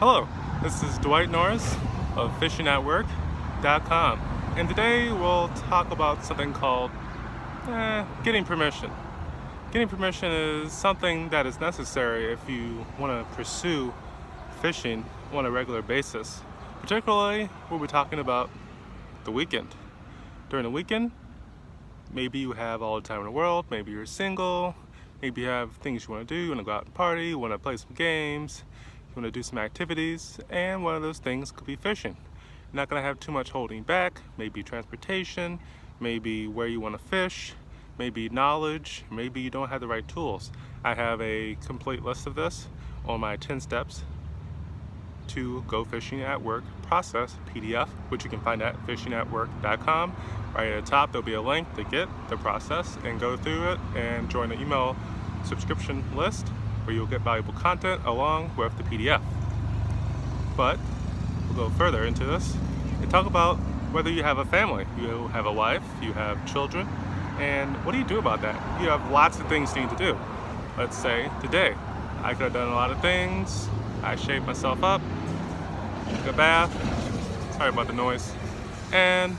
Hello, this is Dwight Norris of fishingatwork.com, and today we'll talk about something called getting permission. Getting permission is something that is necessary if you want to pursue fishing on a regular basis. Particularly, we'll be talking about the weekend. During the weekend, maybe you have all the time in the world, maybe you're single, maybe you have things you want to do, you want to go out and party, you want to play some games, you want to do some activities, and one of those things could be fishing. You're not going to have too much holding back, maybe transportation, maybe where you want to fish, maybe knowledge, maybe you don't have the right tools. I have a complete list of this on my 10 steps to go fishing at work process PDF, which you can find at fishingatwork.com. Right at the top there'll be a link to get the process and go through it and join the email subscription list where you'll get valuable content along with the PDF. But we'll go further into this and talk about whether you have a family, you have a wife, you have children, and what do you do about that? You have lots of things you need to do. Let's say today I could have done a lot of things. I shaved myself up, took a bath, sorry about the noise, and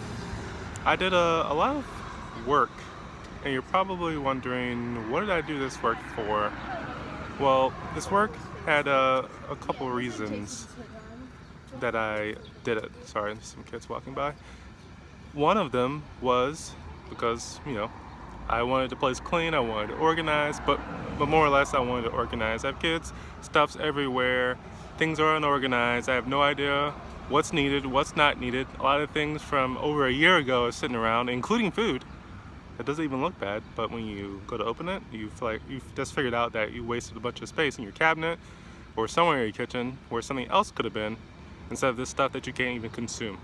I did a lot of work. And you're probably wondering, what did I do this work for? Well, this work had a couple reasons that I did it. Sorry, there's some kids walking by. One of them was because, I wanted the place clean, I wanted to organize, but more or less I wanted to organize. I have kids, stuff's everywhere, things are unorganized, I have no idea what's needed, what's not needed. A lot of things from over a year ago are sitting around, including food. It doesn't even look bad, but when you go to open it, you feel like you've just figured out that you wasted a bunch of space in your cabinet or somewhere in your kitchen where something else could have been instead of this stuff that you can't even consume.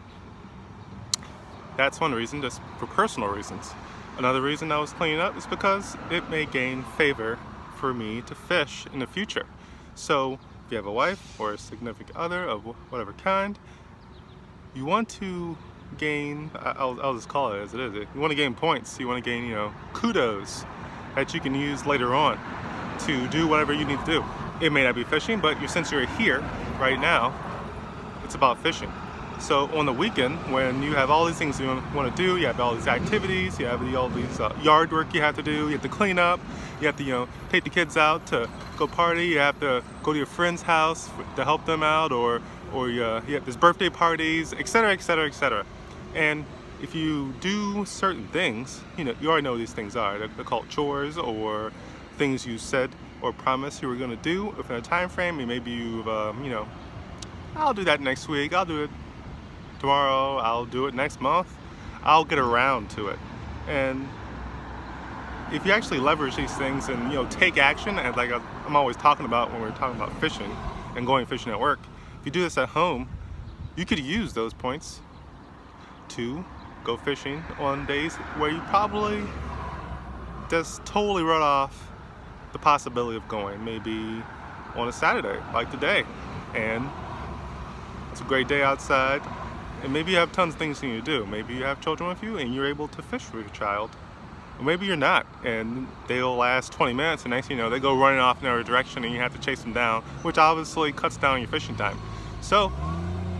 That's one reason, just for personal reasons. Another reason I was cleaning up is because it may gain favor for me to fish in the future. So if you have a wife or a significant other of whatever kind, you want to gain, I'll just call it as it is, you want to gain points, you want to gain, kudos that you can use later on to do whatever you need to do. It may not be fishing, but since you're here right now, it's about fishing. So on the weekend, when you have all these things you want to do, you have all these activities, you have all these yard work you have to do, you have to clean up, you have to take the kids out to go party, you have to go to your friend's house to help them out, or you have these birthday parties, etc., etc., etc. And if you do certain things, you already know what these things are. They're called chores or things you said or promised you were going to do within a time frame. And maybe you've, I'll do that next week, I'll do it tomorrow, I'll do it next month, I'll get around to it. And if you actually leverage these things and take action, and like I'm always talking about when we're talking about fishing and going fishing at work, if you do this at home, you could use those points to go fishing on days where you probably just totally wrote off the possibility of going, maybe on a Saturday like today, and it's a great day outside. And maybe you have tons of things you need to do. Maybe you have children with you and you're able to fish with your child. Or maybe you're not, and they'll last 20 minutes and next thing you know, they go running off in another direction and you have to chase them down, which obviously cuts down your fishing time. So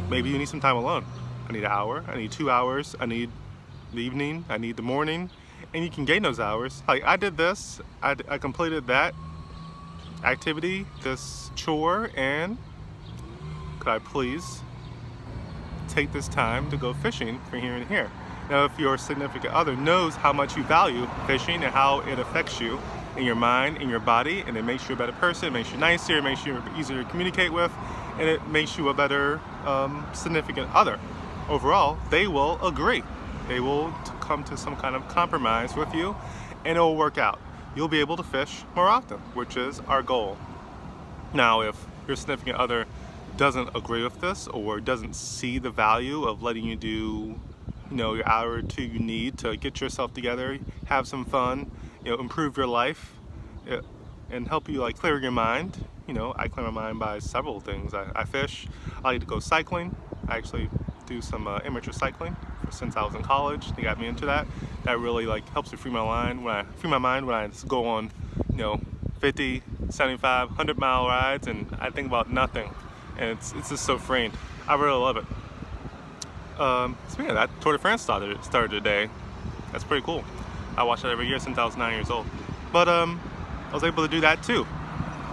maybe you need some time alone. I need an hour, I need 2 hours, I need the evening, I need the morning, and you can gain those hours. Like I did this, I completed that activity, this chore, and could I please take this time to go fishing from here and here. Now if your significant other knows how much you value fishing and how it affects you in your mind, in your body, and it makes you a better person, it makes you nicer, it makes you easier to communicate with, and it makes you a better significant other. Overall, they will agree. They will come to some kind of compromise with you and it will work out. You'll be able to fish more often, which is our goal. Now if your significant other doesn't agree with this or doesn't see the value of letting you do your hour or two you need to get yourself together, have some fun, improve your life, and help you clear your mind. I clear my mind by several things. I fish, I like to go cycling. I actually do some amateur cycling since I was in college. They got me into that. That really helps me free my mind when I just go on 50, 75, 100 mile rides and I think about nothing. and it's just so freeing. I really love it. Speaking of that, Tour de France started today. That's pretty cool. I watch it every year since I was 9 years old. But I was able to do that too.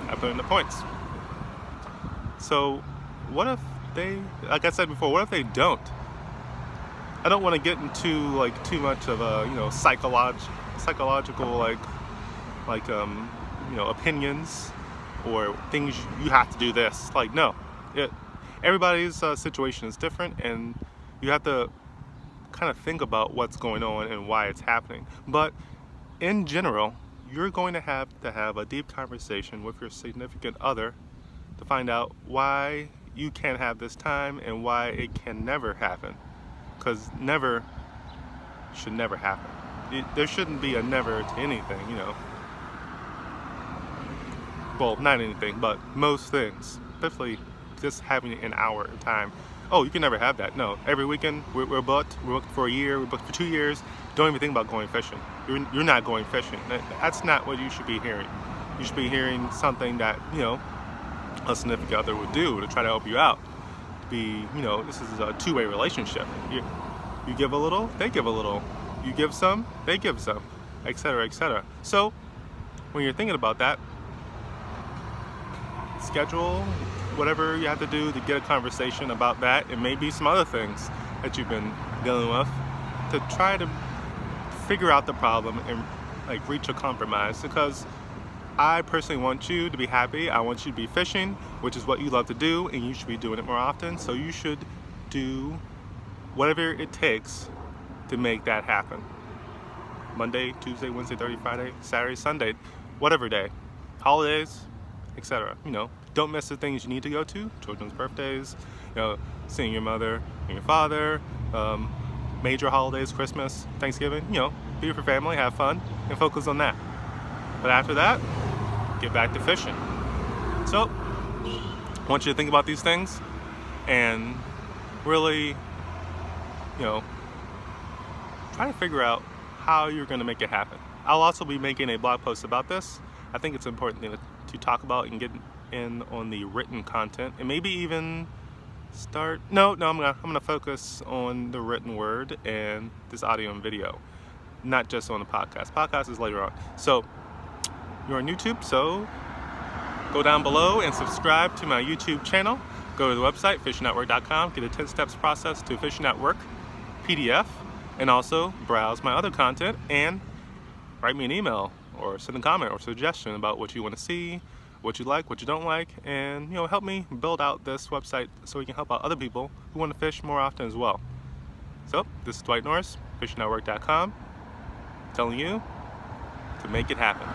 I put in the points. So what if they, like I said before, what if they don't? I don't want to get into like too much of a psychological opinions or things you have to do this. Like no, everybody's situation is different, and you have to kind of think about what's going on and why it's happening. But in general, you're going to have a deep conversation with your significant other to find out why you can't have this time and why it can never happen. Because never should never happen. There shouldn't be a never to anything, you know. Well, not anything, but most things. Especially just having an hour of time. Oh, you can never have that. No, every weekend we're booked for a year, we're booked for 2 years. Don't even think about going fishing. You're not going fishing. That's not what you should be hearing. You should be hearing something that, you know, a significant other would do to try to help you out. This is a two-way relationship. You give a little, they give a little. You give some, they give some, etc., etc. So when you're thinking about that, schedule whatever you have to do to get a conversation about that, and maybe some other things that you've been dealing with, to try to figure out the problem and like reach a compromise. Because I personally want you to be happy. I want you to be fishing, which is what you love to do, and you should be doing it more often. So you should do whatever it takes to make that happen. Monday, Tuesday, Wednesday, Thursday, Friday, Saturday, Sunday, whatever day, holidays, etc. You know, don't miss the things you need to go to, children's birthdays, you know, seeing your mother and your father, major holidays, Christmas, Thanksgiving, you know, be with your family, have fun, and focus on that. But after that, get back to fishing. So, I want you to think about these things and really, you know, try to figure out how you're going to make it happen. I'll also be making a blog post about this. I think it's important to talk about and get in on the written content, and maybe even start. No, I'm gonna focus on the written word and this audio and video, not just on the podcast. Podcast is later on. So you're on YouTube, so go down below and subscribe to my YouTube channel. Go to the website fishingnetwork.com, get a 10 steps process to Fishing Network PDF, and also browse my other content and write me an email or send a comment or suggestion about what you want to see, what you like, what you don't like, and, you know, help me build out this website so we can help out other people who want to fish more often as well. So this is Dwight Norris, fishingnetwork.com, telling you to make it happen.